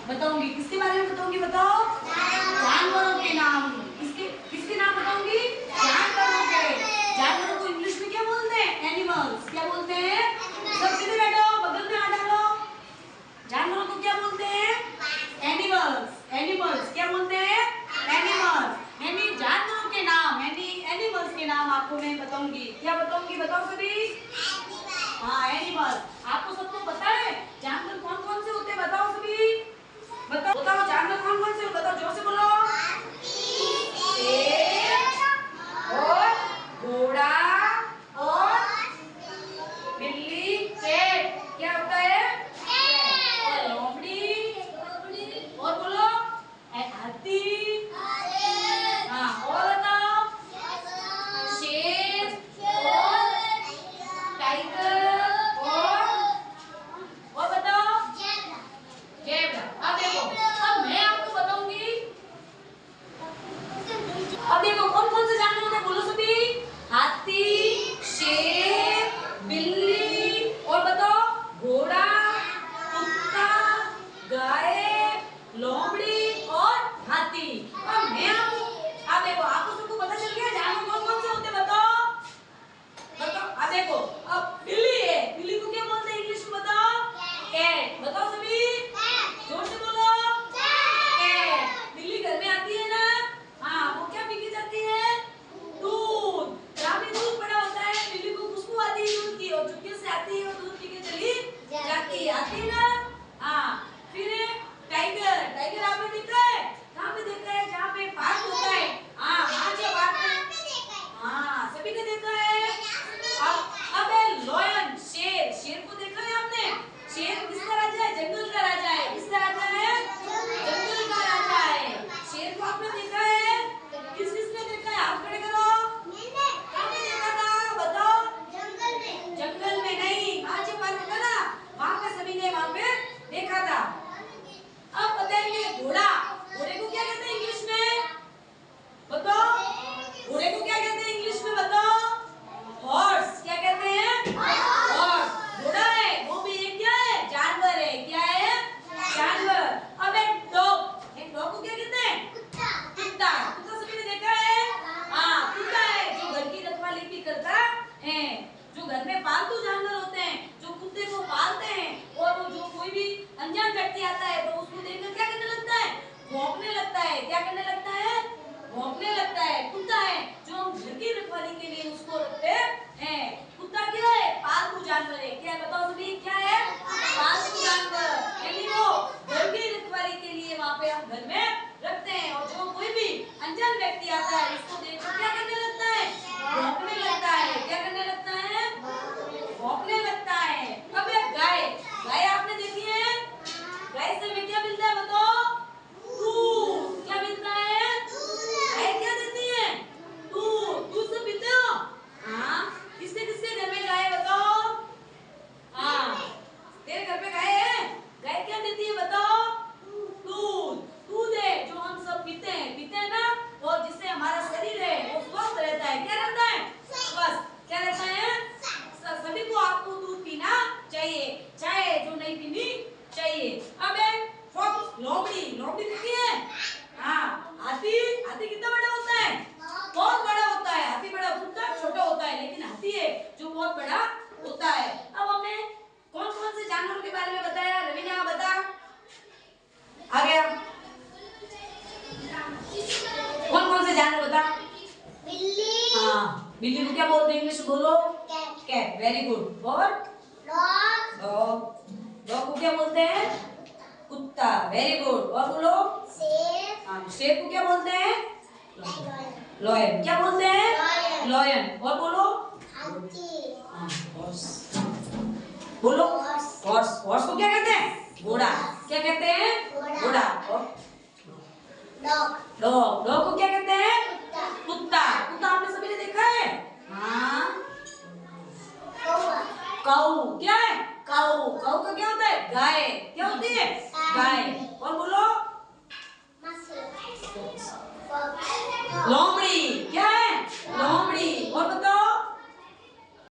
बताऊंगी। किसके बारे में बताऊंगी बताओ? जानवरों के नाम। किसके किसके नाम बताऊंगी? जानवरों के। जानवरों को इंग्लिश में क्या बोलते हैं? एनिमल्स। क्या बोलते हैं? सब सीधे बैठो, बगल में हाथ डालो। जानवरों को क्या बोलते हैं? एनिमल्स। एनिमल्स क्या बोलते हैं? एनिमल्स। यानी जानवरों के नाम, यानी एनिमल्स के नाम आपको मैं बताऊंगी। क्या बताऊंगी बताओ सभी? हाँ, एनिमल्स। आपको सबको पता है जानवर कौन कौन से होते हैं? बताओ सभी, बताओ बताओ जानवर कौन कौन से होते हैं? बताओ, जोर से बोलो। शेर और घोड़ा और बिल्ली। कैट क्या होता है? और लोमड़ी और बोलो हाथी। हाँ, और बताओ शेर और टाइगर और बताओ जेब्रा। अब देखो, अब मैं आपको बताऊंगी। अब देखो कौन कौन से जानवर होते हैं? बोलो सभी। हाथी, शेर, बिल्ली और बताओ घोड़ा, कुत्ता, गाय, लोमड़ी और हाथी। अब मैं आपको, अब देखो आपको सबको पता चल गया जानवर कौन कौन से होते हैं? बताओ बताओ। अब देखो, अब बिल्ली है, बिल्ली को क्या बोलते हैं इंग्लिश में? बताओ। कैट। बताओ सभी, जोर से बोलो। कैट। बिल्ली घर में आती है ना? हाँ, वो क्या पी के जाती है? दूध। जहाँ भी दूध पड़ा होता है बिल्ली को खुशबू आती है दूध की, और चुपके से आती है और दूध पी के चली जाती है। आती है ना? हाँ। फिर टाइगर। टाइगर आपने देखा है? कहाँ पे देखा है? जहाँ पे पार्क होता है। हाँ, वहाँ से पार्क में। हाँ, सभी ने देखा है। अब है लॉयन, शेर। शेर को देखा है आपने? शेर किसका राजा है? जंगल का राजा है। किसका राजा है? जंगल का राजा है। शेर को आपने देखा है? किस किसने देखा है? हाथ खड़े करो। कहाँ पे देखा था? बताओ। जंगल में नहीं, वहाँ जो पार्क था ना, वहाँ पे सभी ने वहाँ पे देखा था। अब बताएंगे घोड़ा। घोड़े को क्या कहते हैं इंग्लिश में? बताओ। घोड़े को क्या कहते हैं इंग्लिश में? बताओ। हॉर्स। क्या कहते हैं? हॉर्स। घोड़ा है वो भी एक क्या है? जानवर है। क्या है? जानवर। अब एक डॉग। एक डॉग को क्या कहते हैं? कुत्ता। कुत्ता। कुत्ता सभी ने देखा है? हाँ, कुत्ता है जो घर की रखवाली भी करता है। जो घर में पालतू जानवर होते हैं, जो कुत्ते को पालते हैं, और वो जो कोई भी अनजान व्यक्ति आता है तो उसको देखकर क्या करने लगता है? भौंकने लगता है। क्या करने लगता है? भौंकने लगता है। कुत्ता है जो हम घर की रखवाली के लिए उसको रखते हैं। कुत्ता क्या है? पालतू जानवर है। क्या है बताओ सभी? क्या है? पालतू जानवर। यानी वो घर की रखवाली के लिए वहाँ पे हम घर में रखते हैं, और जो कोई भी अनजान व्यक्ति आता है उसको देखकर क्या करने लगता है? भौंकने लगता है। क्या करने लगता है? भौंकने लगता है। अब एक गाय। गाय आपने देखी है? गाय से हमें क्या मिलता है बताओ? दूध। क्या मिलता है? गाय क्या देती है? दूध। दूध से पीते हो? हाँ। किसके किसके घर में गाय है बताओ? हाँ, तेरे घर पे गाय है? गाय क्या देती है बताओ? दूध। दूध है जो हम सब पीते हैं ना, और जिससे हमारा शरीर है वो स्वस्थ रहता है। क्या रहता है? स्वस्थ। क्या रहता है? सभी को आपको दूध पीना चाहिए, चाहे जो नहीं पीनी चाहिए। अब है फॉक्स। लोमड़ी। लोमड़ी देखी है? हाँ। हाथी। हाथी कितना बड़ा होता है? बहुत बड़ा होता है। हाथी बड़ा होता है, छोटा होता है, लेकिन हाथी है जो बहुत बड़ा होता है। अब हमने कौन कौन से जानवरों के बारे में बताया? रवीना बता। आ गया? कौन कौन से जानवर बता? बिल्ली। हाँ, बिल्ली को क्या बोलते हैं इंग्लिश? बोलो। कैट। Very good. और डॉग। डॉग को क्या बोलते हैं? कुत्ता। Very good. और बोलो। शेर। हाँ, शेर को क्या बोलते हैं? लॉयन। क्या बोलते हैं? लॉयन। और बोलो। हॉर्स। बोलो। हॉर्स। हॉर्स को क्या कहते हैं? घोड़ा। क्या कहते हैं? घोड़ा। और डॉग। डॉग को क्या कहते हैं? कुत्ता। कुत्ता आपने सभी ने देखा है? हाँ। काऊ। क्या है? काऊ। काऊ का क्या होता है? गाय। क्या होती है? गाय।